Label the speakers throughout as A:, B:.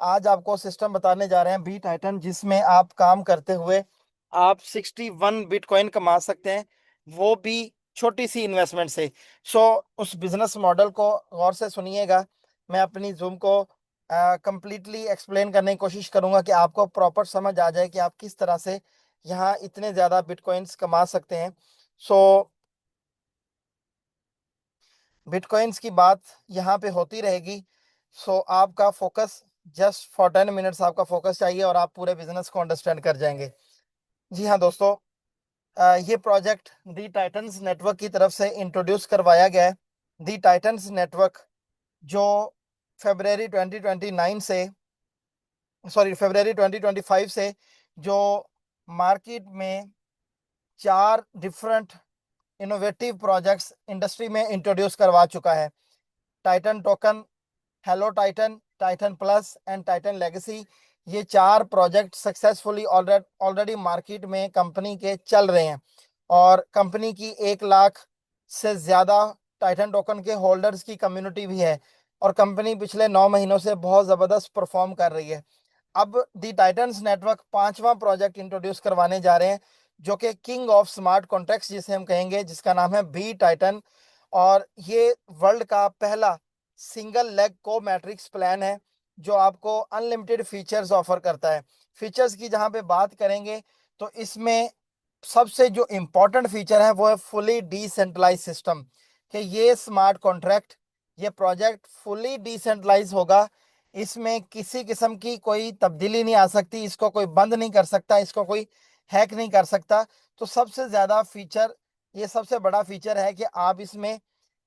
A: आज आपको सिस्टम बताने जा रहे हैं बी टाइटन, जिसमें आप काम करते हुए आप 61 बिटकॉइन कमा सकते हैं, वो भी छोटी सी इन्वेस्टमेंट से। सो उस बिजनेस मॉडल को गौर से सुनिएगा। मैं अपनी जूम को कंप्लीटली एक्सप्लेन करने की कोशिश करूंगा कि आपको प्रॉपर समझ आ जाए कि आप किस तरह से यहाँ इतने ज़्यादा बिटकॉइंस कमा सकते हैं। सो बिटकॉइंस की बात यहाँ पे होती रहेगी। सो आपका फोकस जस्ट फॉर 10 मिनट्स आपका फोकस चाहिए और आप पूरे बिजनेस को अंडरस्टैंड कर जाएंगे। जी हाँ दोस्तों, ये प्रोजेक्ट दी टाइटन्स नेटवर्क की तरफ से इंट्रोड्यूस करवाया गया है। दी टाइटन्स नेटवर्क जो फरवरी 2029 से फरवरी 2025 से जो मार्केट में 4 डिफरेंट इनोवेटिव प्रोजेक्ट्स इंडस्ट्री में इंट्रोड्यूस करवा चुका है। Titan token, hello Titan, Titan plus and Titan legacy, ये 4 प्रोजेक्ट सक्सेसफुली ऑलरेडी मार्केट में कंपनी के चल रहे हैं। और कंपनी की 1 लाख से ज़्यादा टाइटन टोकन के होल्डर्स की कम्युनिटी भी है। और कंपनी पिछले 9 महीनों से बहुत ज़बरदस्त परफॉर्म कर रही है। अब दी टाइटन्स नेटवर्क 5वां प्रोजेक्ट इंट्रोड्यूस करवाने जा रहे हैं, जो कि किंग ऑफ स्मार्ट कॉन्ट्रैक्ट्स जिसे हम कहेंगे, जिसका नाम है बी टाइटन। और ये वर्ल्ड का पहला सिंगल लेग को मैट्रिक्स प्लान है, जो आपको अनलिमिटेड फीचर्स ऑफर करता है। फीचर्स की जहां पे बात करेंगे तो इसमें सबसे जो इम्पोर्टेंट फीचर है वो है फुली डिसेंट्रलाइज सिस्टम। कि ये स्मार्ट कॉन्ट्रैक्ट, ये प्रोजेक्ट फुली डिसेंट्रलाइज होगा। इसमें किसी किस्म की कोई तब्दीली नहीं आ सकती, इसको कोई बंद नहीं कर सकता, इसको कोई हैक नहीं कर सकता। तो सबसे ज़्यादा फीचर, ये सबसे बड़ा फीचर है कि आप इसमें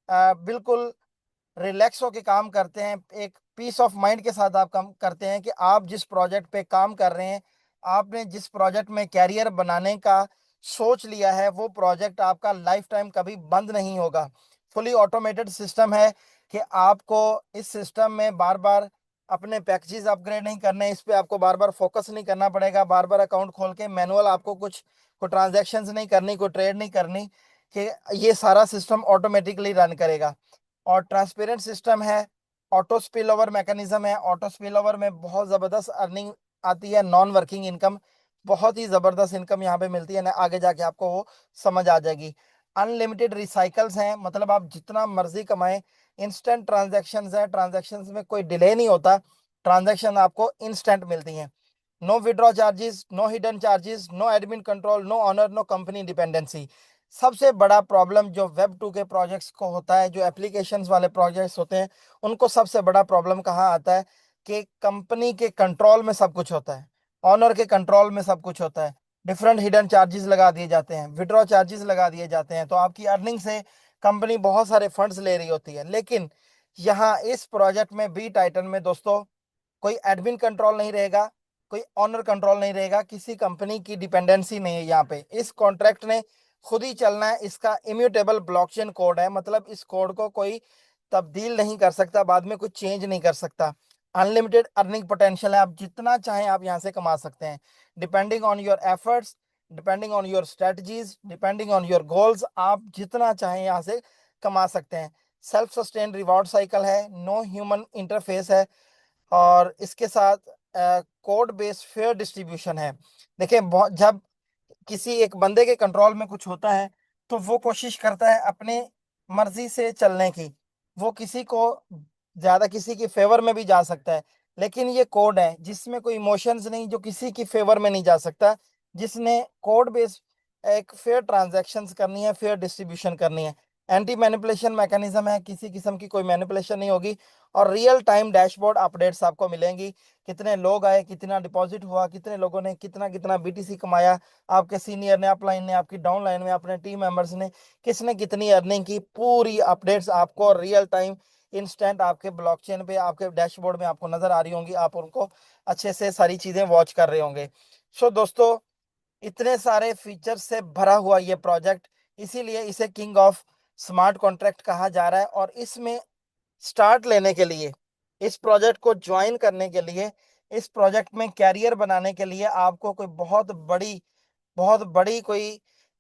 A: बिल्कुल रिलैक्स होके काम करते हैं, एक पीस ऑफ माइंड के साथ आप काम करते हैं कि आप जिस प्रोजेक्ट पे काम कर रहे हैं, आपने जिस प्रोजेक्ट में कैरियर बनाने का सोच लिया है, वो प्रोजेक्ट आपका लाइफ टाइम कभी बंद नहीं होगा। फुली ऑटोमेटेड सिस्टम है कि आपको इस सिस्टम में बार बार अपने पैकेजेस अपग्रेड नहीं करने, इस पे आपको बार बार फोकस नहीं करना पड़ेगा, बार बार अकाउंट खोल के मैनुअल आपको कुछ को ट्रांजैक्शंस नहीं करनी, कोई ट्रेड नहीं करनी। कि ये सारा सिस्टम ऑटोमेटिकली रन करेगा। और ट्रांसपेरेंट सिस्टम है। ऑटो स्पिल ओवर मैकेनिज्म है। ऑटो स्पिल ओवर में बहुत ज़बरदस्त अर्निंग आती है, नॉन वर्किंग इनकम, बहुत ही ज़बरदस्त इनकम यहाँ पे मिलती है ना, आगे जाके आपको वो समझ आ जाएगी। अनलिमिटेड रिसाइकल्स हैं, मतलब आप जितना मर्जी कमाएं। इंस्टेंट ट्रांजैक्शंस है, ट्रांजैक्शंस में कोई डिले नहीं होता, ट्रांजैक्शन आपको इंस्टेंट मिलती हैं। No withdraw charges, no hidden charges, no admin control, no owner, no company dependency. सबसे बड़ा प्रॉब्लम जो वेब 2 के प्रोजेक्ट्स को होता है, जो एप्लीकेशंस वाले प्रोजेक्ट्स होते हैं, उनको सबसे बड़ा प्रॉब्लम कहाँ आता है कि कंपनी के कंट्रोल में सब कुछ होता है, ऑनर के कंट्रोल में सब कुछ होता है। डिफरेंट हिडन चार्जेस लगा दिए जाते हैं, विड्रॉ चार्जेस लगा दिए जाते हैं, तो आपकी अर्निंग से कंपनी बहुत सारे फंड्स ले रही होती है। लेकिन यहाँ इस प्रोजेक्ट में बी टाइटन में दोस्तों कोई एडमिन कंट्रोल नहीं रहेगा, कोई ऑनर कंट्रोल नहीं रहेगा, किसी कंपनी की डिपेंडेंसी नहीं है। यहाँ पे इस कॉन्ट्रैक्ट ने खुद ही चलना है। इसका इम्यूटेबल ब्लॉकचेन कोड है, मतलब इस कोड को कोई तब्दील नहीं कर सकता, बाद में कुछ चेंज नहीं कर सकता। अनलिमिटेड अर्निंग पोटेंशियल है, आप जितना चाहें आप यहाँ से कमा सकते हैं। Depending on your efforts, depending on your strategies, depending on your goals, आप जितना चाहें यहाँ से कमा सकते हैं। सेल्फ सस्टेन रिवॉर्ड साइकिल है, नो ह्यूमन इंटरफेस है। और इसके साथ कोड बेस्ड फेयर डिस्ट्रीब्यूशन है। देखिए, बहुत जब किसी एक बंदे के कंट्रोल में कुछ होता है तो वो कोशिश करता है अपने मर्जी से चलने की, वो किसी को ज्यादा किसी के फेवर में भी जा सकता है। लेकिन ये कोड है जिसमें कोई इमोशंस नहीं, जो किसी की फेवर में नहीं जा सकता, जिसने कोड बेस्ड एक फेयर ट्रांजैक्शंस करनी है, फेयर डिस्ट्रीब्यूशन करनी है। एंटी मैनिपुलेशन मैकेनिज्म है, किसी किस्म की कोई मैनिपुलेशन नहीं होगी। और रियल टाइम डैशबोर्ड अपडेट्स आपको मिलेंगी, कितने लोग आए, कितना डिपॉजिट हुआ, कितने लोगों ने कितना कितना बीटीसी कमाया, आपके सीनियर ने, अपलाइन ने, आपकी डाउन लाइन में अपने टीम मेंबर्स ने किसने कितनी अर्निंग की, पूरी अपडेट्स आपको रियल टाइम इंस्टेंट आपके ब्लॉकचेन पे, आपके डैशबोर्ड में आपको नजर आ रही होंगी, आप उनको अच्छे से सारी चीजें वॉच कर रहे होंगे। सो दोस्तों, इतने सारे फीचर्स से भरा हुआ ये प्रोजेक्ट, इसीलिए इसे किंग ऑफ स्मार्ट कॉन्ट्रैक्ट कहा जा रहा है। और इसमें स्टार्ट लेने के लिए, इस प्रोजेक्ट को ज्वाइन करने के लिए, इस प्रोजेक्ट में कैरियर बनाने के लिए आपको कोई बहुत बड़ी कोई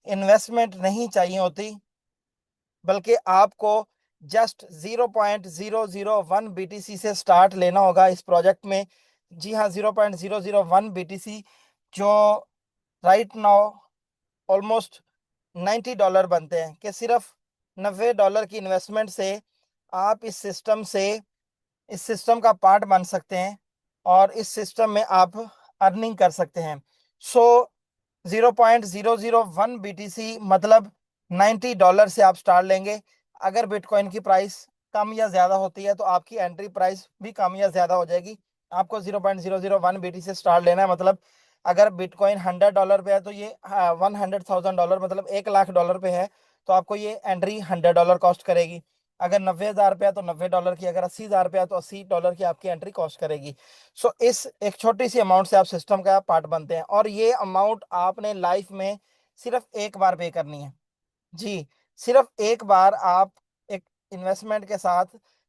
A: इन्वेस्टमेंट नहीं चाहिए होती, बल्कि आपको जस्ट 0.001 BTC से स्टार्ट लेना होगा इस प्रोजेक्ट में। जी हाँ, 0.001 BTC, जो राइट नाउ ऑलमोस्ट $90 बनते हैं, कि सिर्फ $90 की इन्वेस्टमेंट से आप इस सिस्टम का पार्ट बन सकते हैं और इस सिस्टम में आप अर्निंग कर सकते हैं। सो 0.001 BTC मतलब $90 से आप स्टार्ट लेंगे। अगर बिटकॉइन की प्राइस कम या ज्यादा होती है तो आपकी एंट्री प्राइस भी कम या ज्यादा हो जाएगी। आपको 0.001 BTC से स्टार्ट लेना है। मतलब अगर बिटकॉइन $100 पे है तो ये 100,000 डॉलर मतलब $1 लाख पे है, तो आपको ये एंट्री $100 कॉस्ट करेगी। अगर 90,000 पे है तो $90 की, अगर 80,000 पे है तो $80 की आपकी एंट्री कॉस्ट करेगी। सो इस एक छोटी सी अमाउंट से आप सिस्टम का पार्ट बनते हैं, और ये अमाउंट आपने लाइफ में सिर्फ एक बार पे करनी है। जी, सिर्फ एक बार आप एक इन्वेस्टमेंट के साथ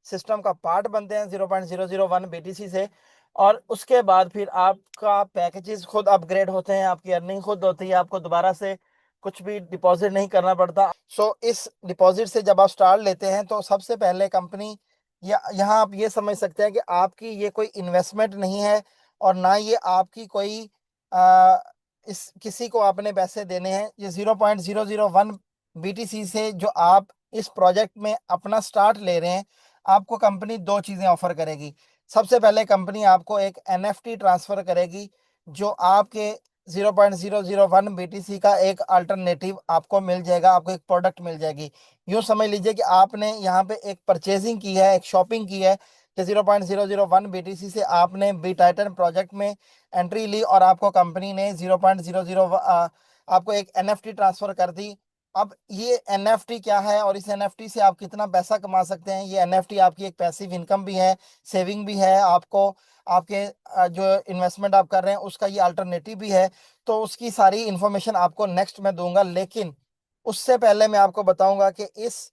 A: सिस्टम का पार्ट बनते हैं 0.001 BTC से, और उसके बाद फिर आपका पैकेजेस खुद अपग्रेड होते हैं, आपकी अर्निंग खुद होती है, आपको दोबारा से कुछ भी डिपॉजिट नहीं करना पड़ता। सो इस डिपॉजिट से जब आप स्टार्ट लेते हैं तो सबसे पहले कंपनी, या यहाँ आप ये समझ सकते हैं कि आपकी ये कोई इन्वेस्टमेंट नहीं है, और ना ये आपकी कोई आ, इस किसी को आपने पैसे देने हैं। ये 0.001 BTC से जो आप इस प्रोजेक्ट में अपना स्टार्ट ले रहे हैं, आपको कंपनी दो चीजें ऑफर करेगी। सबसे पहले कंपनी आपको एक NFT ट्रांसफर करेगी, जो आपके 0.001 BTC का एक अल्टरनेटिव आपको मिल जाएगा, आपको एक प्रोडक्ट मिल जाएगी। यूं समझ लीजिए कि आपने यहाँ पे एक परचेजिंग की है, एक शॉपिंग की है, कि 0.001 BTC से आपने बी टाइटन प्रोजेक्ट में एंट्री ली, और आपको कंपनी ने 0.00 आपको एक NFT ट्रांसफर कर दी। अब ये NFT क्या है और इस NFT से आप कितना पैसा कमा सकते हैं, ये NFT आपकी एक पैसिव इनकम भी है, सेविंग भी है, आपको आपके जो इन्वेस्टमेंट आप कर रहे हैं उसका ये अल्टरनेटिव भी है। तो उसकी सारी इन्फॉर्मेशन आपको नेक्स्ट में दूंगा, लेकिन उससे पहले मैं आपको बताऊंगा कि इस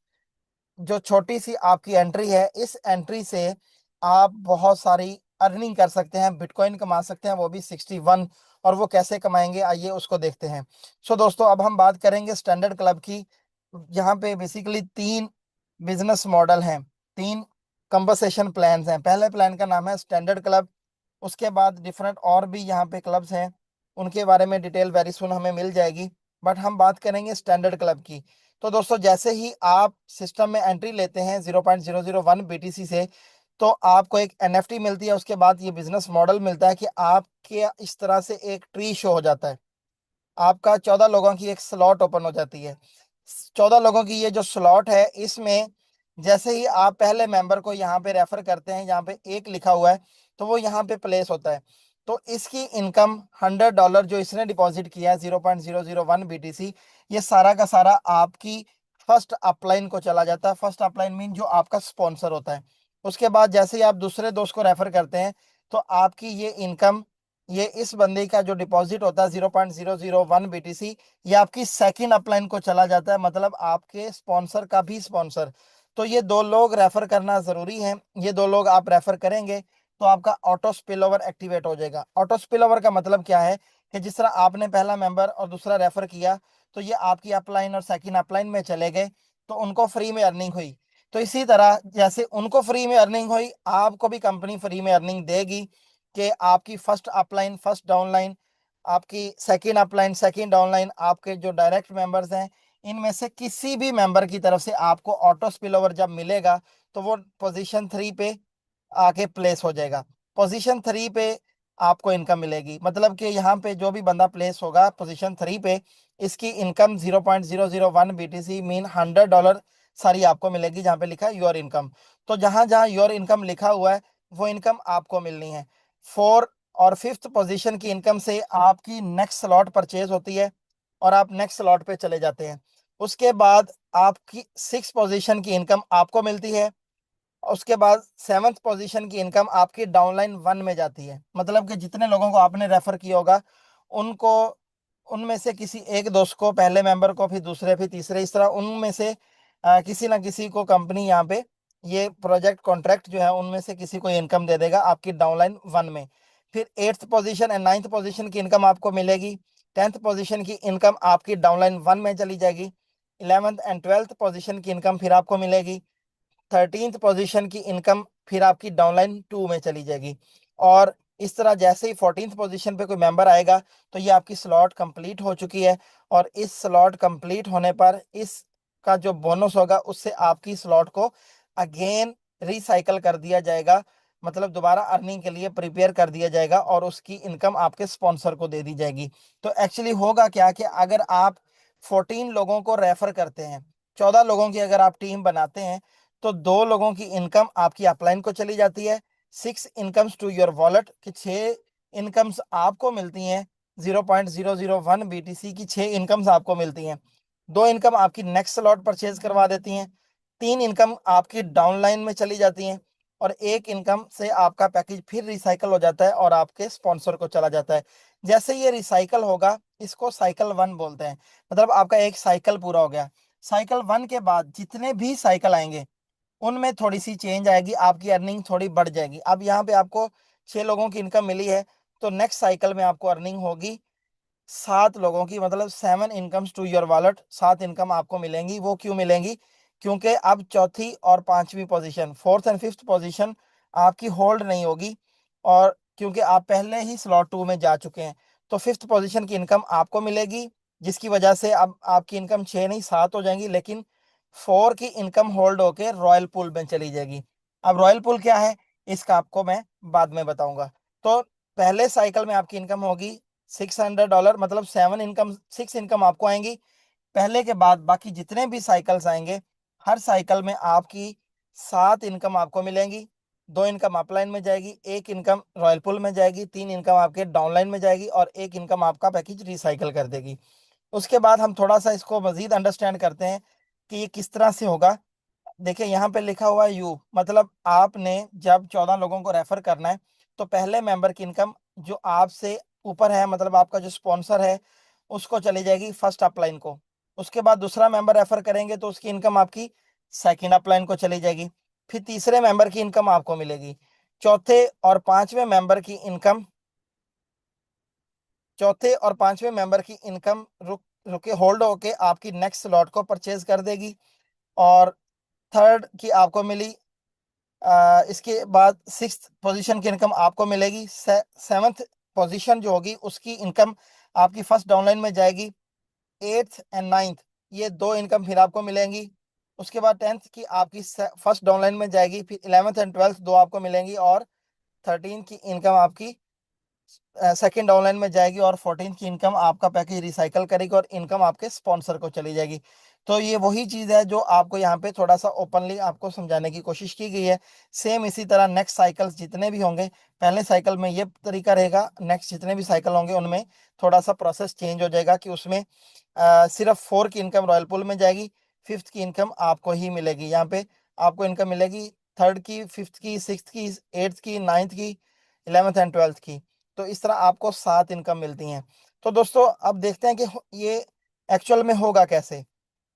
A: जो छोटी सी आपकी एंट्री है, इस एंट्री से आप बहुत सारी अर्निंग कर सकते हैं, बिटकॉइन कमा सकते हैं, वो भी 61। और वो कैसे कमाएंगे, आइए उसको देखते हैं। सो दोस्तों, अब हम बात करेंगे स्टैंडर्ड क्लब की। यहाँ पे बेसिकली तीन बिजनेस मॉडल हैं, तीन कंपनसेशन प्लान्स हैं। पहले प्लान का नाम है स्टैंडर्ड क्लब। उसके बाद डिफरेंट और भी यहाँ पे क्लब्स हैं, उनके बारे में डिटेल वेरी सुन हमें मिल जाएगी, बट हम बात करेंगे स्टैंडर्ड क्लब की। तो दोस्तों, जैसे ही आप सिस्टम में एंट्री लेते हैं 0.001 BTC से, तो आपको एक NFT मिलती है। उसके बाद ये बिजनेस मॉडल मिलता है कि आपके इस तरह से एक ट्री शो हो जाता है, आपका 14 लोगों की एक स्लॉट ओपन हो जाती है। 14 लोगों की ये जो स्लॉट है, इसमें जैसे ही आप पहले मेंबर को यहाँ पे रेफर करते हैं, यहाँ पे एक लिखा हुआ है, तो वो यहाँ पे प्लेस होता है। तो इसकी इनकम $100 जो इसने डिपॉजिट किया है 0.001 BTC, ये सारा का सारा आपकी फर्स्ट अपलाइन को चला जाता है। फर्स्ट अपलाइन मीन जो आपका स्पॉन्सर होता है। उसके बाद जैसे ही आप दूसरे दोस्त को रेफर करते हैं, तो आपकी ये इनकम, ये इस बंदे का जो डिपॉजिट होता है 0.001 BTC, ये आपकी सेकंड अपलाइन को चला जाता है, मतलब आपके स्पॉन्सर का भी स्पॉन्सर। तो ये दो लोग रेफर करना जरूरी है। ये दो लोग आप रेफर करेंगे तो आपका ऑटो स्पिल ओवर एक्टिवेट हो जाएगा। ऑटो स्पिल ओवर का मतलब क्या है, कि जिस तरह आपने पहला मेंबर और दूसरा रेफर किया, तो ये आपकी अपलाइन और सेकंड अपलाइन में चले गए, तो उनको फ्री में अर्निंग हुई। तो इसी तरह जैसे उनको फ्री में अर्निंग हुई, आपको भी कंपनी फ्री में अर्निंग देगी, कि आपकी फर्स्ट अपलाइन फर्स्ट डाउनलाइन, आपकी सेकंड अपलाइन सेकंड डाउनलाइन, आपके जो डायरेक्ट मेंबर्स हैं, इनमें से किसी भी मेंबर की तरफ से आपको ऑटो स्पिलओवर जब मिलेगा, तो वो पोजीशन 3 पे आके प्लेस हो जाएगा। पोजीशन 3 पे आपको इनकम मिलेगी, मतलब कि यहाँ पे जो भी बंदा प्लेस होगा पोजीशन 3 पे, इसकी इनकम 0.001 BTC मीन $100 सारी आपको मिलेगी, जहाँ पे लिखा है योर इनकम। तो जहाँ जहाँ योर इनकम लिखा हुआ है, वो इनकम आपको मिलनी है। 4 और 5th पोजीशन की इनकम से आपकी नेक्स्ट स्लॉट परचेज होती है, और आप नेक्स्ट स्लॉट पे चले जाते हैं। उसके बाद आपकी 6th पोजीशन की इनकम आपको मिलती है। उसके बाद 7th पोजीशन की इनकम आपकी डाउनलाइन 1 में जाती है, मतलब कि जितने लोगों को आपने रेफर किया होगा, उनको, उनमें से किसी एक दोस्त को, पहले मेंबर को, फिर दूसरे, फिर तीसरे, इस तरह उनमें से किसी ना किसी को कंपनी यहाँ पे ये प्रोजेक्ट कॉन्ट्रैक्ट जो है उनमें से किसी को इनकम दे देगा आपकी डाउनलाइन 1 में। फिर 8th position and 9th position की इनकम आपको मिलेगी। 10th पोजीशन की इनकम आपकी डाउनलाइन 1 में चली जाएगी। 11th एंड 12th पोजीशन की इनकम फिर आपको मिलेगी। 13th पोजीशन की इनकम फिर आपकी डाउनलाइन 2 में चली जाएगी। और इस तरह जैसे ही 14th पोजीशन पे कोई मेंबर आएगा तो ये आपकी स्लॉट कंप्लीट हो चुकी है, और इस स्लॉट कंप्लीट होने पर इसका जो बोनस होगा उससे आपकी स्लॉट को अगेन रिसाइकल कर दिया जाएगा, मतलब दोबारा अर्निंग के लिए प्रिपेयर कर दिया जाएगा और उसकी इनकम आपके स्पॉन्सर को दे दी जाएगी। तो एक्चुअली होगा क्या कि अगर आप 14 लोगों को रेफर करते हैं, 14 लोगों की अगर आप टीम बनाते हैं, तो 2 लोगों की इनकम आपकी अपलाइन को चली जाती है, 6 इनकम्स टू योर वॉलेट की 6 इनकम्स आपको मिलती हैं, 0.001 BTC की 6 इनकम्स आपको मिलती हैं। 2 इनकम आपकी नेक्स्ट स्लॉट परचेज करवा देती हैं, 3 इनकम आपकी डाउनलाइन में चली जाती हैं, और 1 इनकम से आपका पैकेज फिर रिसाइकल हो जाता है और आपके स्पॉन्सर को चला जाता है। जैसे ये रिसाइकल होगा, इसको साइकिल 1 बोलते हैं, मतलब आपका एक साइकिल पूरा हो गया। साइकिल 1 के बाद जितने भी साइकिल आएंगे उनमें थोड़ी सी चेंज आएगी, आपकी अर्निंग थोड़ी बढ़ जाएगी। अब यहाँ पे आपको 6 लोगों की इनकम मिली है, तो नेक्स्ट साइकिल में आपको अर्निंग होगी 7 लोगों की, मतलब 7 incomes to your wallet, 7 income आपको मिलेंगी। वो क्यों मिलेंगी? क्योंकि अब चौथी और पांचवी position, fourth and fifth position आपकी होल्ड नहीं होगी, और क्योंकि आप पहले ही स्लॉट 2 में जा चुके हैं, तो फिफ्थ पोजीशन की इनकम आपको मिलेगी, जिसकी वजह से अब आपकी इनकम 6 नहीं 7 हो जाएंगी, लेकिन 4 की इनकम होल्ड होके रॉयल पूल में चली जाएगी। अब रॉयल पूल क्या है, इसका आपको मैं बाद में बताऊंगा। तो पहले साइकिल में आपकी इनकम होगी $600, मतलब 6 इनकम आपको आएंगी। पहले के बाद बाकी जितने भी साइकिल्स आएंगे, हर साइकिल में आपकी 7 इनकम आपको मिलेंगी। 2 इनकम अपलाइन में जाएगी, 1 इनकम रॉयल पुल में जाएगी, 3 इनकम आपके डाउनलाइन में जाएगी, और 1 इनकम आपका पैकेज रिसाइकिल कर देगी। उसके बाद हम थोड़ा सा इसको मजीद अंडरस्टैंड करते हैं कि ये किस तरह से होगा। देखिए यहाँ पे लिखा हुआ है यू, मतलब आपने जब 14 लोगों को रेफर करना है, तो पहले मेंबर की इनकम जो आपसे ऊपर है, मतलब आपका जो स्पॉन्सर है, उसको चली जाएगी फर्स्ट अपलाइन को। उसके बाद दूसरा मेंबर रेफर करेंगे तो उसकी इनकम आपकी सेकंड अपलाइन को चली जाएगी। फिर तीसरे मेंबर की इनकम आपको मिलेगी। चौथे और पांचवें मेंबर की इनकम चौथे और पांचवें मेंबर की इनकम रुके होल्ड होके आपकी नेक्स्ट स्लॉट को परचेज कर देगी। और थर्ड की आपको मिली, इसके बाद सिक्स्थ पोजीशन की इनकम आपको मिलेगी। सेवन्थ पोजीशन जो होगी उसकी इनकम आपकी फर्स्ट डाउनलाइन में जाएगी। एट्थ एंड नाइन्थ, ये 2 इनकम फिर आपको मिलेंगी। उसके बाद 10th की आपकी फर्स्ट डाउनलाइन में जाएगी, फिर 11th एंड 12th दो आपको मिलेंगी, और 13 की इनकम आपकी सेकंड ऑनलाइन में जाएगी, और 14 की इनकम आपका पैकेज रिसाइकल करेगी, और इनकम आपके स्पॉन्सर को चली जाएगी। तो ये वही चीज़ है जो आपको यहाँ पे थोड़ा सा ओपनली आपको समझाने की कोशिश की गई है। सेम इसी तरह नेक्स्ट साइकिल्स जितने भी होंगे, पहले साइकिल में ये तरीका रहेगा, नेक्स्ट जितने भी साइकिल होंगे उनमें थोड़ा सा प्रोसेस चेंज हो जाएगा कि उसमें सिर्फ 4 की इनकम रॉयल पूल में जाएगी, फिफ्थ की इनकम आपको ही मिलेगी। यहाँ पे आपको इनकम मिलेगी थर्ड की, फिफ्थ की, सिक्स्थ की, एट्थ की, नाइन्थ की, 11th एंड 12th की। तो इस तरह आपको 7 इनकम मिलती हैं। तो दोस्तों अब देखते हैं कि ये एक्चुअल में होगा कैसे।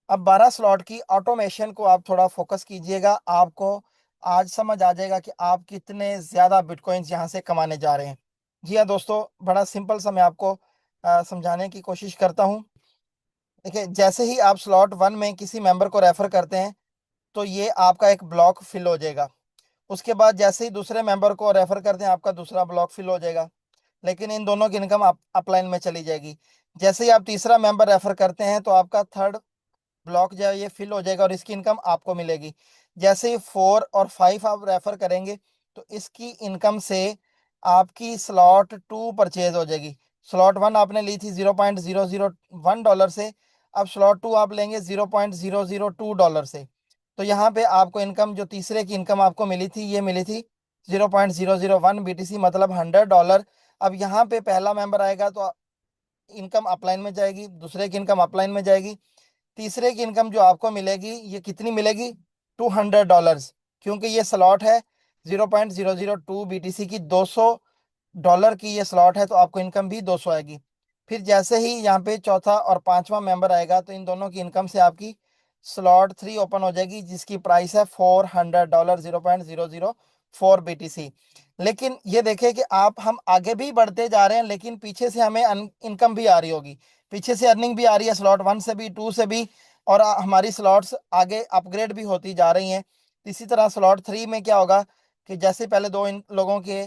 A: अब 12 स्लॉट की ऑटोमेशन को आप थोड़ा फोकस कीजिएगा, आपको आज समझ आ जाएगा कि आप कितने ज़्यादा बिटकॉइंस यहाँ से कमाने जा रहे हैं। जी हाँ दोस्तों, बड़ा सिंपल सा मैं आपको समझाने की कोशिश करता हूँ। देखिए, जैसे ही आप स्लॉट 1 में किसी मेंबर को रेफर करते हैं, तो ये आपका एक ब्लॉक फिल हो जाएगा। उसके बाद जैसे ही दूसरे मेंबर को रेफर करते हैं, आपका दूसरा ब्लॉक फिल हो जाएगा, लेकिन इन दोनों की इनकम अपलाइन में चली जाएगी। जैसे ही आप तीसरा मेंबर रेफर करते हैं, तो आपका थर्ड ब्लॉक जो है ये फिल हो जाएगा, और इसकी इनकम आपको मिलेगी। जैसे ही 4 और 5 आप रेफर करेंगे, तो इसकी इनकम से आपकी स्लॉट 2 परचेज हो जाएगी। स्लॉट 1 आपने ली थी $0.001 से, अब स्लॉट 2 आप लेंगे $0.002 से। तो यहाँ पे आपको इनकम जो तीसरे की इनकम आपको मिली थी, ये मिली थी 0.001 BTC, मतलब $100। अब यहाँ पे पहला मेंबर आएगा तो इनकम अपलाइन में जाएगी, दूसरे की इनकम अपलाइन में जाएगी, तीसरे की इनकम जो आपको मिलेगी ये कितनी मिलेगी, $200, क्योंकि ये स्लॉट है 0.002 BTC की, $200 की ये स्लॉट है, तो आपको इनकम भी 200 आएगी। फिर जैसे ही यहाँ पे चौथा और पांचवा मेंबर आएगा, तो इन दोनों की इनकम से आपकी स्लॉट 3 ओपन हो जाएगी, जिसकी प्राइस है $400, 0.004 BTC। लेकिन ये देखें कि हम आगे भी बढ़ते जा रहे हैं, लेकिन पीछे से हमें इनकम भी आ रही होगी, पीछे से अर्निंग भी आ रही है, स्लॉट 1 से भी, 2 से भी, और हमारी स्लॉट्स आगे अपग्रेड भी होती जा रही हैं। इसी तरह स्लॉट 3 में क्या होगा कि जैसे पहले दो इन लोगों के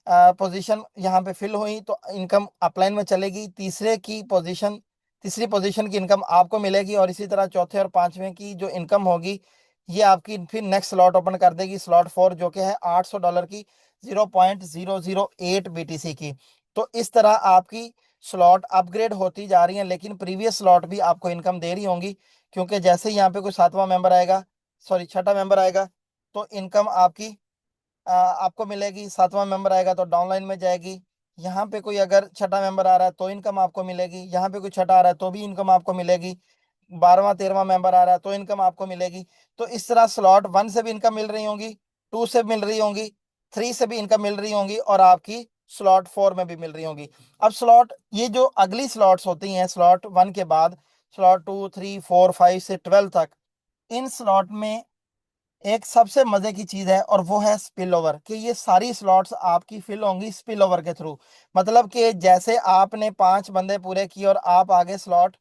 A: पोजीशन यहाँ पे फिल हुई तो इनकम अपलाइन में चलेगी, तीसरी पोजीशन की इनकम आपको मिलेगी, और इसी तरह चौथे और पांचवें की जो इनकम होगी ये आपकी फिर नेक्स्ट स्लॉट ओपन कर देगी, स्लॉट 4, जो कि है $800 की, 0.008 BTC की। तो इस तरह आपकी स्लॉट अपग्रेड होती जा रही है, लेकिन प्रीवियस स्लॉट भी आपको इनकम दे रही होंगी, क्योंकि जैसे ही यहाँ पे कोई सातवां मेंबर आएगा, सॉरी छठा मेंबर आएगा, तो इनकम आपकी आपको मिलेगी। सातवां मेंबर आएगा तो डाउनलाइन में जाएगी। यहाँ पे कोई अगर छठा मेंबर आ रहा है तो इनकम आपको मिलेगी, यहाँ पे कोई छठा आ रहा है तो भी इनकम आपको मिलेगी, 12वां 13वां मेंबर आ रहा है तो इनकम आपको मिलेगी। तो इस तरह स्लॉट 1 से भी इनकम मिल रही होंगी, 2 से मिल रही होंगी, 3 से भी इनकम मिल रही होंगी, और आपकी स्लॉट 4 में भी मिल रही होंगी। अब स्लॉट, ये जो अगली स्लॉट्स होती हैं स्लॉट 1 के बाद, स्लॉट 2 3 4 5 से 12 तक, इन स्लॉट में एक सबसे मजे की चीज है, और वो है स्पिल ओवर, कि ये सारी स्लॉट्स आपकी फिल होंगी स्पिल ओवर के थ्रू। मतलब कि जैसे आपने 5 बंदे पूरे किए और आप आगे स्लॉट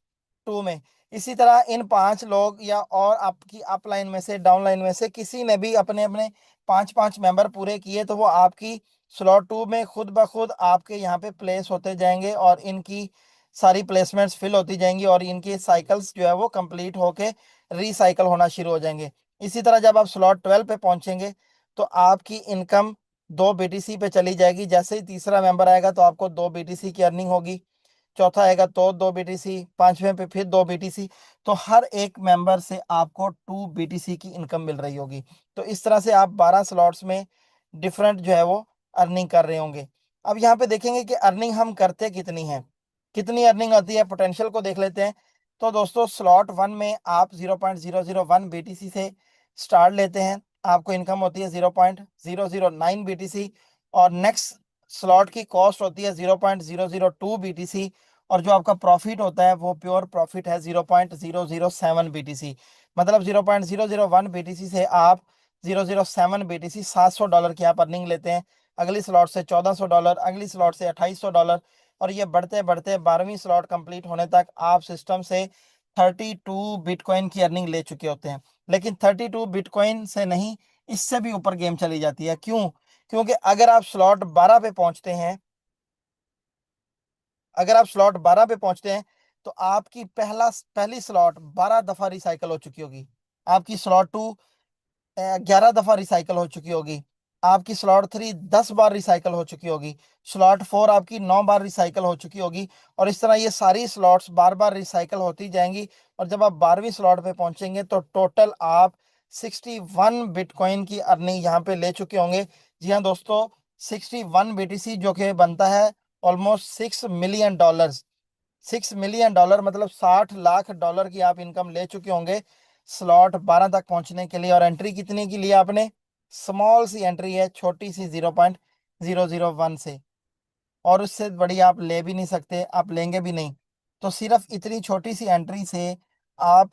A: 2 में, इसी तरह इन 5 लोग या और आपकी अपलाइन में से डाउनलाइन में से किसी ने भी अपने अपने 5 5 मेंबर पूरे किए, तो वो आपकी स्लॉट 2 में खुद ब खुद आपके यहाँ पे प्लेस होते जाएंगे, और इनकी सारी प्लेसमेंट्स फिल होती जाएंगी, और इनके साइकिल्स जो है वो कंप्लीट होके रिसाइकल होना शुरू हो जाएंगे। इसी तरह जब आप स्लॉट 12 पे पहुंचेंगे तो आपकी इनकम 2 BTC पे चली जाएगी। जैसे ही तीसरा मेंबर आएगा तो आपको 2 BTC की अर्निंग होगी, चौथा आएगा तो 2 BTC, पांचवें पे फिर 2 BTC। तो हर एक मेंबर से आपको 2 BTC की इनकम मिल रही होगी। तो इस तरह से आप 12 स्लॉट्स में डिफरेंट जो है वो अर्निंग कर रहे होंगे। अब यहाँ पे देखेंगे कि अर्निंग हम करते कितनी है, कितनी अर्निंग होती है, पोटेंशियल को देख लेते हैं। तो दोस्तों स्लॉट 1 में आप 0.001 BTC से स्टार्ट लेते हैं, आपको इनकम होती है 0.009 BTC, और नेक्स्ट स्लॉट की कॉस्ट होती है 0.002 BTC, और जो आपका प्रॉफिट होता है वो प्योर प्रॉफिट है 0.007 BTC। मतलब 0.001 BTC से आप 007 BTC, $700 की आप अर्निंग लेते हैं। अगली स्लॉट से $1400, अगली स्लॉट से $2800, और ये बढ़ते बढ़ते 12वीं स्लॉट कंप्लीट होने तक आप सिस्टम से 32 बिटकॉइन की अर्निंग ले चुके होते हैं। लेकिन 32 बिटकॉइन से नहीं, इससे भी ऊपर गेम चली जाती है। क्यों? क्योंकि अगर आप स्लॉट 12 पे पहुंचते हैं तो आपकी पहली स्लॉट 12 दफा रिसाइकल हो चुकी होगी, आपकी स्लॉट 2 11 दफा रिसाइकल हो चुकी होगी, आपकी स्लॉट 3 10 बार रिसाइकल हो चुकी होगी, स्लॉट 4 आपकी 9 बार रिसाइकल हो चुकी होगी, और इस तरह ये सारी स्लॉट्स बार बार रिसाइकल होती जाएंगी। और जब आप 12वीं स्लॉट पे पहुंचेंगे तो टोटल आप 61 बिटकॉइन की अर्निंग यहाँ पे ले चुके होंगे। जी हाँ दोस्तों, 61 BTC जो कि बनता है ऑलमोस्ट $6 मिलियन। $6 मिलियन मतलब $60 लाख की आप इनकम ले चुके होंगे स्लॉट 12 तक पहुंचने के लिए। और एंट्री कितने की ली आपने? स्मॉल सी एंट्री है, छोटी सी, 0.001 से, और उससे बड़ी आप ले भी नहीं सकते, आप लेंगे भी नहीं। तो सिर्फ इतनी छोटी सी एंट्री से आप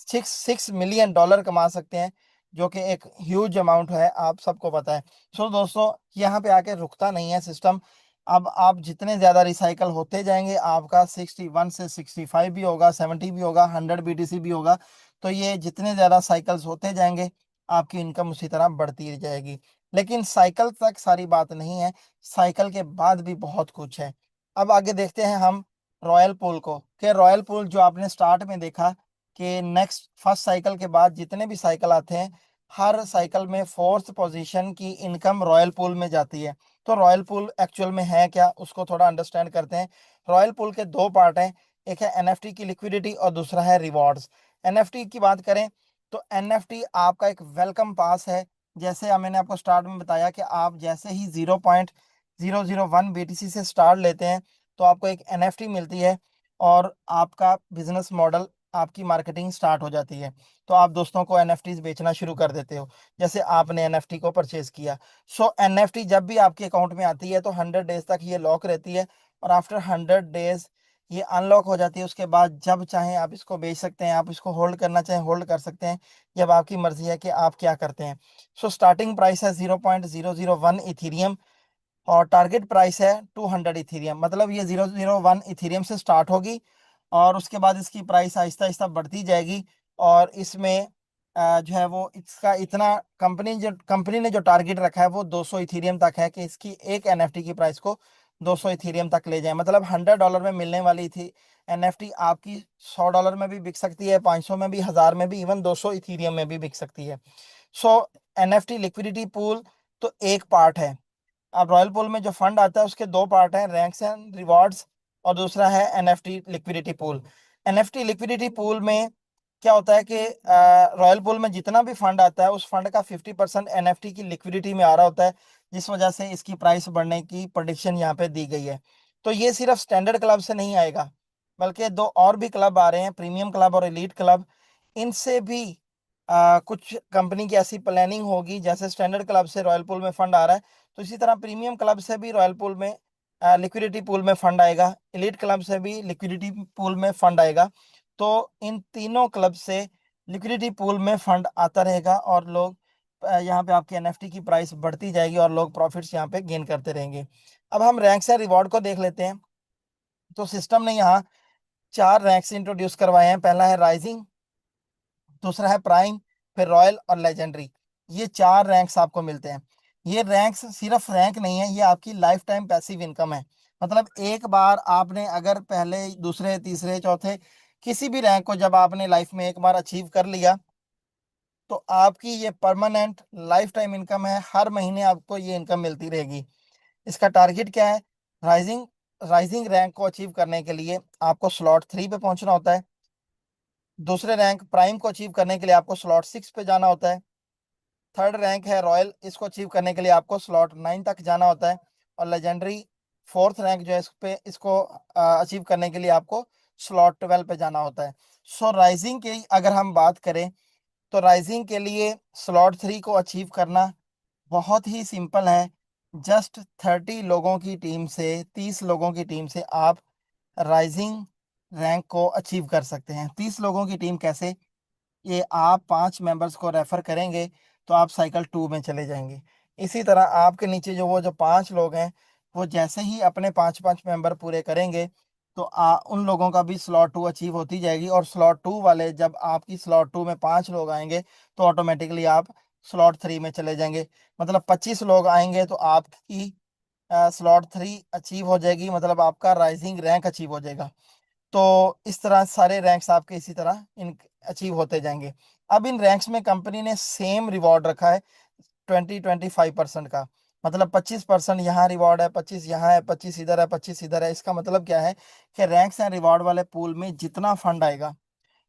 A: $6 मिलियन कमा सकते हैं, जो कि एक ह्यूज अमाउंट है, आप सबको पता है। सो दोस्तों, यहाँ पे आके रुकता नहीं है सिस्टम। अब आप जितने ज्यादा रिसाइकल होते जाएंगे, आपका 61 से 65 भी होगा, 70 भी होगा, 100 BTC भी होगा। तो ये जितने ज्यादा साइकिल्स होते जाएंगे, आपकी इनकम उसी तरह बढ़ती जाएगी। लेकिन साइकिल तक सारी बात नहीं है, साइकिल के बाद भी बहुत कुछ है। अब आगे देखते हैं हम रॉयल पूल को, कि रॉयल पूल जो आपने स्टार्ट में देखा कि नेक्स्ट फर्स्ट साइकिल के बाद जितने भी साइकिल आते हैं, हर साइकिल में फोर्थ पोजीशन की इनकम रॉयल पूल में जाती है। तो रॉयल पूल एक्चुअल में है क्या, उसको थोड़ा अंडरस्टैंड करते हैं। रॉयल पूल के दो पार्ट हैं, एक है एनएफटी की लिक्विडिटी और दूसरा है रिवॉर्ड्स। एनएफटी की बात करें तो एनएफटी आपका एक वेलकम पास है। जैसे मैंने आपको स्टार्ट में बताया कि आप जैसे ही 0.001 BTC से स्टार्ट लेते हैं तो आपको एक एनएफटी मिलती है, और आपका बिजनेस मॉडल, आपकी मार्केटिंग स्टार्ट हो जाती है। तो आप दोस्तों को एनएफटीज बेचना शुरू कर देते हो, जैसे आपने एनएफटी को परचेज किया। सो एनएफटी जब भी आपके अकाउंट में आती है तो 100 डेज तक ये लॉक रहती है, और आफ्टर 100 डेज ये अनलॉक हो जाती है। उसके बाद जब चाहें आप इसको बेच सकते हैं, आप इसको होल्ड करना चाहें होल्ड कर सकते हैं, जब आपकी मर्जी है कि आप क्या करते हैं। सो स्टार्टिंग प्राइस है 0.001 इथीरियम, और टारगेट प्राइस है 200 इथीरियम। मतलब ये 001 इथीरियम से स्टार्ट होगी, और उसके बाद इसकी प्राइस आहिस्ता आहिस्ता बढ़ती जाएगी। और इसमें जो है वो इसका इतना, कंपनी ने जो टारगेट रखा है वो 200 इथीरियम तक है, कि इसकी एक एनएफटी की प्राइस को 200 इथीरियम तक ले जाए। मतलब $100 में मिलने वाली थी एनएफटी आपकी $100 में भी बिक सकती है, 500 में भी, 1000 में भी, इवन 200 इथीरियम में भी बिक सकती है। सो एनएफटी लिक्विडिटी पूल तो एक पार्ट है। अब रॉयल पूल में जो फंड आता है उसके दो पार्ट हैं, रैंक्स एंड रिवॉर्ड्स, और दूसरा है NFT liquidity pool. NFT liquidity pool में क्या होता है कि रॉयल पूल में जितना भी फंड आता है उस फंड का 50% एनएफटी की लिक्विडिटी में आ रहा होता है, जिस वजह से इसकी प्राइस बढ़ने की प्रोडिक्शन यहाँ पे दी गई है। तो ये सिर्फ स्टैंडर्ड क्लब से नहीं आएगा, बल्कि दो और भी क्लब आ रहे हैं, प्रीमियम क्लब और एलीट क्लब। इनसे भी कुछ कंपनी की ऐसी प्लानिंग होगी, जैसे स्टैंडर्ड क्लब से रॉयल पूल में फंड आ रहा है, तो इसी तरह प्रीमियम क्लब से भी रॉयल पूल में लिक्विडिटी पूल में फंड आएगा, एलीट क्लब से भी लिक्विडिटी पूल में फंड आएगा। तो इन तीनों क्लब से लिक्विडिटी पूल में फंड आता रहेगा, और लोग यहाँ पे आपके एनएफटी की प्राइस बढ़ती जाएगी और लोग प्रॉफिट्स यहाँ पे गेन करते रहेंगे। अब हम रैंक्स या रिवॉर्ड को देख लेते हैं। तो सिस्टम ने यहाँ चार रैंक्स इंट्रोड्यूस करवाए हैं। पहला है राइजिंग, दूसरा है प्राइम, फिर रॉयल और लेजेंडरी। ये चार रैंक्स आपको मिलते हैं। ये रैंक्स सिर्फ रैंक नहीं है, ये आपकी लाइफ टाइम पैसिव इनकम है। मतलब एक बार आपने अगर पहले, दूसरे, तीसरे, चौथे किसी भी रैंक को जब आपने लाइफ में एक बार अचीव कर लिया, तो आपकी ये परमानेंट लाइफ टाइम इनकम है। हर महीने आपको ये इनकम मिलती रहेगी। इसका टारगेट क्या है? राइजिंग राइजिंग रैंक को अचीव करने के लिए आपको स्लॉट 3 पे पहुंचना होता है। दूसरे रैंक प्राइम को अचीव करने के लिए आपको स्लॉट 6 पे जाना होता है। थर्ड रैंक है रॉयल, इसको अचीव करने के लिए आपको स्लॉट 9 तक जाना होता है। और लेजेंडरी फोर्थ रैंक जो है, इसको अचीव करने के लिए आपको स्लॉट 12 पे जाना होता है। सो राइजिंग की अगर हम बात करें, तो राइजिंग के लिए स्लॉट 3 को अचीव करना बहुत ही सिंपल है। जस्ट 30 लोगों की टीम से, 30 लोगों की टीम से आप राइजिंग रैंक को अचीव कर सकते हैं। 30 लोगों की टीम कैसे? ये आप 5 मेंबर्स को रेफर करेंगे तो आप साइकिल 2 में चले जाएंगे। इसी तरह आपके नीचे जो 5 लोग हैं, वो जैसे ही अपने 5 5 मेंबर पूरे करेंगे, तो उन लोगों का भी स्लॉट 2 अचीव होती जाएगी। और स्लॉट 2 वाले, जब आपकी स्लॉट 2 में 5 लोग आएंगे, तो ऑटोमेटिकली आप स्लॉट 3 में चले जाएंगे। मतलब 25 लोग आएंगे तो आपकी स्लॉट 3 अचीव हो जाएगी, मतलब आपका राइजिंग रैंक अचीव हो जाएगा। तो इस तरह सारे रैंक्स आपके इसी तरह इन अचीव होते जाएंगे। अब इन रैंक्स में कंपनी ने सेम रिवॉर्ड रखा है, 25% का। मतलब 25% यहाँ रिवॉर्ड है, 25 यहाँ है, 25 इधर है, 25 इधर है। इसका मतलब क्या है कि रैंक्स एंड रिवॉर्ड वाले पूल में जितना फंड आएगा,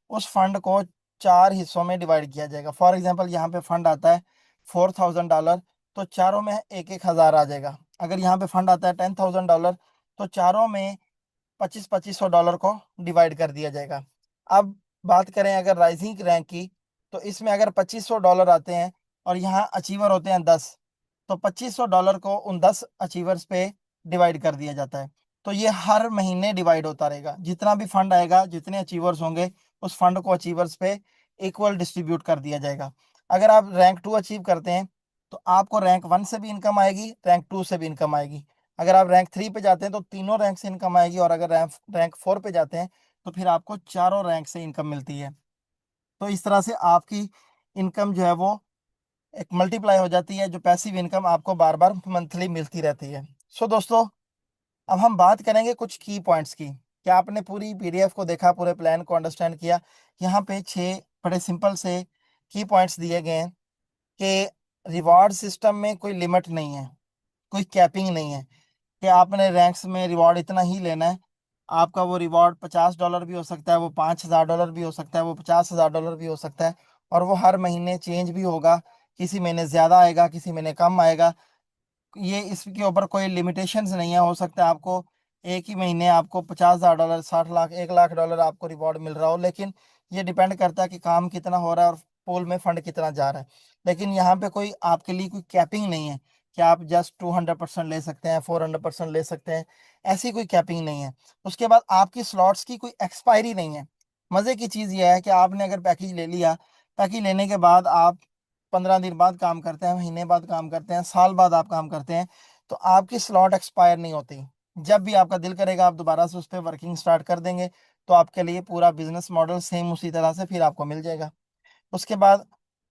A: उस फंड को 4 हिस्सों में डिवाइड किया जाएगा। फॉर एग्जाम्पल, यहाँ पे फंड आता है $4000, तो चारों में एक एक हजार आ जाएगा। अगर यहाँ पे फंड आता है $10,000, तो चारों में 25-2500 डॉलर को डिवाइड कर दिया जाएगा। अब बात करें अगर राइजिंग रैंक की, तो इसमें अगर $2500 आते हैं और यहाँ अचीवर होते हैं 10, तो $2500 को उन 10 अचीवर्स पे डिवाइड कर दिया जाता है। तो ये हर महीने डिवाइड होता रहेगा। जितना भी फंड आएगा, जितने अचीवर्स होंगे, उस फंड को अचीवर्स पे इक्वल डिस्ट्रीब्यूट कर दिया जाएगा। अगर आप रैंक 2 अचीव करते हैं, तो आपको रैंक 1 से भी इनकम आएगी, रैंक 2 से भी इनकम आएगी। अगर आप रैंक 3 पे जाते हैं तो तीनों रैंक से इनकम आएगी, और अगर रैंक 4 पे जाते हैं तो फिर आपको चारों रैंक से इनकम मिलती है। तो इस तरह से आपकी इनकम जो है वो एक मल्टीप्लाई हो जाती है, जो पैसिव इनकम आपको बार बार मंथली मिलती रहती है। सो दोस्तों, अब हम बात करेंगे कुछ की पॉइंट्स की। क्या आपने पूरी पीडीएफ को देखा, पूरे प्लान को अंडरस्टैंड किया? यहाँ पे 6 बड़े सिंपल से की पॉइंट्स दिए गए हैं कि रिवॉर्ड सिस्टम में कोई लिमिट नहीं है, कोई कैपिंग नहीं है कि आपने रैंक्स में रिवॉर्ड इतना ही लेना है। आपका वो रिवॉर्ड $50 भी हो सकता है, वो $5000 भी हो सकता है, वो $50,000 भी हो सकता है, और वो हर महीने चेंज भी होगा। किसी महीने ज्यादा आएगा, किसी महीने कम आएगा। ये इसके ऊपर कोई लिमिटेशंस नहीं है। हो सकता है आपको एक ही महीने आपको $50,000, 60 लाख, $1 लाख आपको रिवॉर्ड मिल रहा हो, लेकिन ये डिपेंड करता है कि काम कितना हो रहा है और पूल में फंड कितना जा रहा है। लेकिन यहाँ पे कोई आपके लिए कोई कैपिंग नहीं है कि आप जस्ट 200% ले सकते हैं, 400% ले सकते हैं। ऐसी कोई कैपिंग नहीं है। उसके बाद आपकी स्लॉट्स की कोई एक्सपायरी नहीं है। मजे की चीज ये है कि आपने अगर पैकेज ले लिया, पैकेज लेने के बाद आप 15 दिन बाद काम करते हैं, महीने बाद काम करते हैं, साल बाद आप काम करते हैं, तो आपकी स्लॉट एक्सपायर नहीं होती। जब भी आपका दिल करेगा आप दोबारा से उस पर वर्किंग स्टार्ट कर देंगे, तो आपके लिए पूरा बिजनेस मॉडल सेम उसी तरह से फिर आपको मिल जाएगा। उसके बाद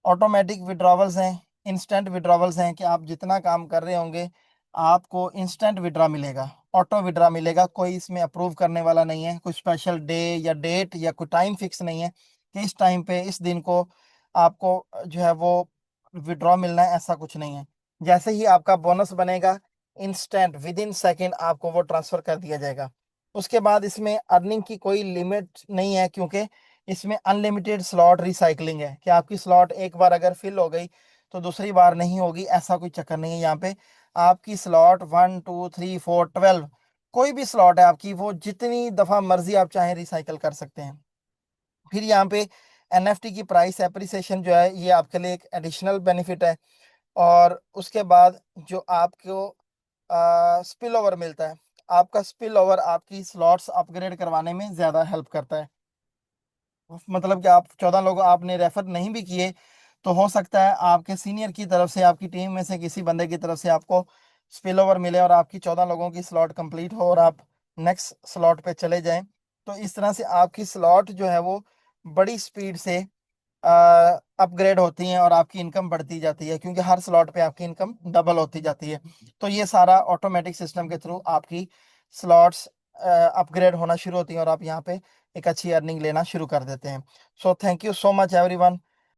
A: ऑटोमेटिक विड्रॉवल्स हैं, इंस्टेंट विड्रॉवल्स हैं कि आप जितना काम कर रहे होंगे आपको इंस्टेंट विड्रॉ मिलेगा, ऑटो विड्रॉ मिलेगा। कोई इसमें अप्रूव करने वाला नहीं है, कोई स्पेशल डे या डेट या कोई टाइम फिक्स नहीं है कि इस टाइम पे इस दिन को आपको जो है वो विड्रॉ मिलना है, ऐसा कुछ नहीं है। जैसे ही आपका बोनस बनेगा इंस्टेंट विद इन सेकेंड आपको वो ट्रांसफर कर दिया जाएगा। उसके बाद इसमें अर्निंग की कोई लिमिट नहीं है, क्योंकि इसमें अनलिमिटेड स्लॉट रिसाइकलिंग है कि आपकी स्लॉट एक बार अगर फिल हो गई तो दूसरी बार नहीं होगी, ऐसा कोई चक्कर नहीं है। यहाँ पे आपकी स्लॉट 1 2 3 4 12, कोई भी स्लॉट है आपकी, वो जितनी दफा मर्जी आप चाहें रिसाइकल कर सकते हैं। फिर यहाँ पे एनएफटी की प्राइस एप्रिसिएशन जो है ये आपके लिए एक एडिशनल बेनिफिट है। और उसके बाद जो आपको स्पिल ओवर मिलता है, आपका स्पिल ओवर आपकी स्लॉट्स अपग्रेड करवाने में ज़्यादा हेल्प करता है। मतलब कि आप 14 लोग आपने रेफर नहीं भी किए तो हो सकता है आपके सीनियर की तरफ से, आपकी टीम में से किसी बंदे की तरफ से आपको स्पिल ओवर मिले और आपकी 14 लोगों की स्लॉट कंप्लीट हो और आप नेक्स्ट स्लॉट पे चले जाएं। तो इस तरह से आपकी स्लॉट जो है वो बड़ी स्पीड से अपग्रेड होती हैं और आपकी इनकम बढ़ती जाती है, क्योंकि हर स्लॉट पे आपकी इनकम डबल होती जाती है। तो ये सारा ऑटोमेटिक सिस्टम के थ्रू आपकी स्लॉट्स अपग्रेड होना शुरू होती हैं और आप यहाँ पे एक अच्छी अर्निंग लेना शुरू कर देते हैं। So thank you so much everyone